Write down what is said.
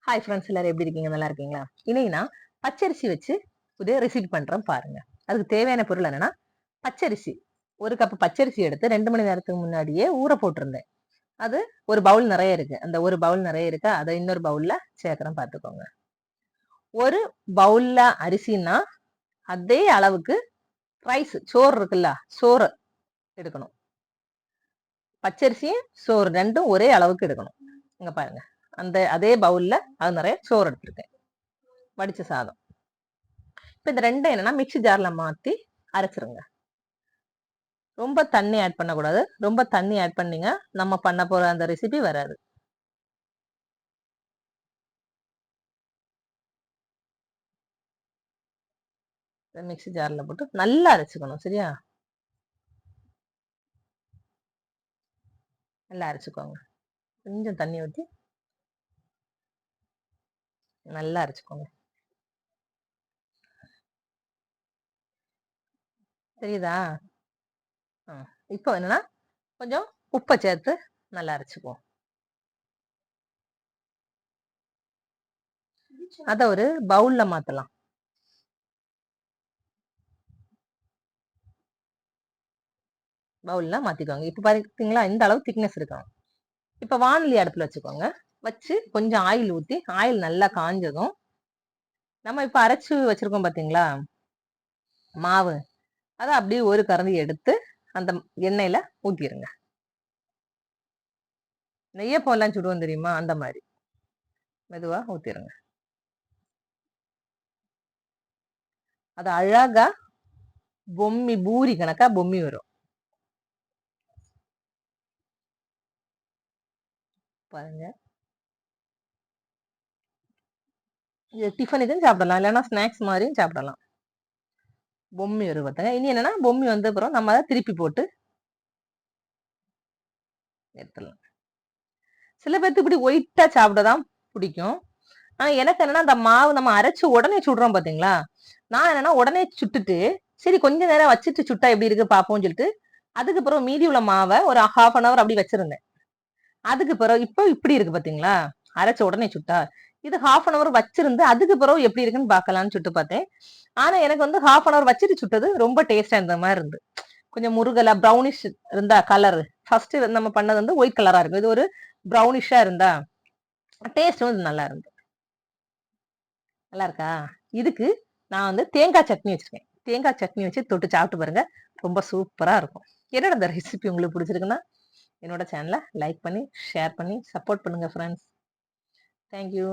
Hi friends, எல்லாரும் எப்படி இருக்கீங்க? நல்லா இருக்கீங்களா? இன்னைக்கு நான் பச்சரிசி வச்சு புதிய ரெசிபி பண்றேன் பாருங்க. அதுக்கு தேவையான பொருள் என்னன்னா, பச்சரிசி 1 கப் பச்சரிசி எடுத்து 2 மணி நேரத்துக்கு முன்னாடியே ஊற போட்டிருந்தேன். அது ஒரு பவுல் நிறைய இருக்கு. அந்த ஒரு பவுல் நிறைய இருக்கா, அதை இன்னொரு பவுல்ல சேர்க்கிறேன் பார்த்துக்கோங்க. ஒரு பவுல்ல அரிசின்னா அதே அளவுக்கு ரைஸ் சோறு இருக்குல்ல, சோறு எடுக்கணும். பச்சரிசியும் சோறு ரெண்டும் ஒரே அளவுக்கு எடுக்கணும். இங்க பாருங்க, அதே பவுல்ல அது நிறைய சோறு எடுத்திருக்கேன், வடிச்ச சாதம். இப்ப இந்த ரெண்டும் என்னன்னா மிக்ஸி ஜார்ல மாத்தி அரைச்சிருங்க. ரொம்ப தண்ணி ஆட் பண்ணக்கூடாது. ரொம்ப தண்ணி ஆட் பண்ணீங்க நம்ம பண்ண போற அந்த ரெசிபி வராது. மிக்ஸி ஜார்ல போட்டு நல்லா அரைச்சுக்கணும். சரியா? நல்லா அரைச்சுக்கோங்க. கொஞ்சம் தண்ணி ஊற்றி நல்லா அரைச்சுக்கோங்க. தெரியுதா? இப்போ என்னன்னா கொஞ்சம் உப்பை சேர்த்து நல்லா அரைச்சுக்குவோம். அத ஒரு பவுல்ல மாத்தலாம். பவுல்ல மாத்திக்கோங்க. இப்ப பாத்தீங்களா, இந்த அளவு திக்னஸ் இருக்கும். இப்ப வானொலி அடுப்புல வச்சுக்கோங்க. வச்சு கொஞ்சம் ஆயில் ஊத்தி, ஆயில் நல்லா காஞ்சதும் நம்ம இப்ப அரைச்சு வச்சிருக்கோம் பாத்தீங்களா மாவு, அதை அப்படியே ஒரு கரண்டி எடுத்து அந்த எண்ணெயில ஊத்திடுங்க. நெய்யப்பம் எல்லாம் சுடுவோம் தெரியுமா, அந்த மாதிரி மெதுவா ஊத்திடுங்க. அது அழகா பொம்மி பூரி கணக்கா பொம்மி வரும் பாருங்க. இது டிஃபன் இதுன்னு சாப்பிடலாம், இல்லைன்னா ஸ்நாக்ஸ் மாதிரியும் சாப்பிடலாம். பொம்மி வரும் பார்த்தாங்க. இனி என்னன்னா பொம்மி வந்த அப்புறம் நம்ம அதை திருப்பி போட்டு எடுத்துடலாம். சில பேருக்கு இப்படி ஒயிட்டா சாப்பிடதான் பிடிக்கும். ஆனா எனக்கு என்னன்னா அந்த மாவு நம்ம அரைச்சு உடனே சுடுறோம் பாத்தீங்களா, நான் என்னன்னா உடனே சுட்டுட்டு சரி கொஞ்ச நேரம் வச்சுட்டு சுட்டா எப்படி இருக்கு பாப்போம்னு சொல்லிட்டு அதுக்கு பிறகு மீதி உள்ள மாவை ஒரு 1/2 hour அப்படி வச்சிருந்தேன். அதுக்கு பிறகு இப்போ இப்படி இருக்கு பாத்தீங்களா, அரைச்ச உடனே சுட்டா. இது 1/2 hour வச்சிருந்து அதுக்கு பிறகு எப்படி இருக்குன்னு பாக்கலாம்னு சுட்டு பார்த்தேன். ஆனா எனக்கு வந்து 1/2 hour வச்சுட்டு சுட்டது ரொம்ப டேஸ்டா இருந்த மாதிரி இருந்து, கொஞ்சம் முருகலா ப்ரௌனிஷ் இருந்தா கலர். ஃபர்ஸ்ட் நம்ம பண்ணது வந்து ஒயிட் கலரா இருக்கும், இது ஒரு ப்ரௌனிஷா இருந்தா டேஸ்ட் வந்து நல்லா இருந்து. நல்லா இருக்கா? இதுக்கு நான் வந்து தேங்காய் சட்னி வச்சிருக்கேன். தேங்காய் சட்னி வச்சு தொட்டு சாப்பிட்டு பாருங்க, ரொம்ப சூப்பரா இருக்கும். என்னோட இந்த ரெசிபி உங்களுக்கு பிடிச்சிருக்குன்னா என்னோட சேனலை லைக் பண்ணி ஷேர் பண்ணி சப்போர்ட் பண்ணுங்க ஃப்ரெண்ட்ஸ். தேங்க்யூ.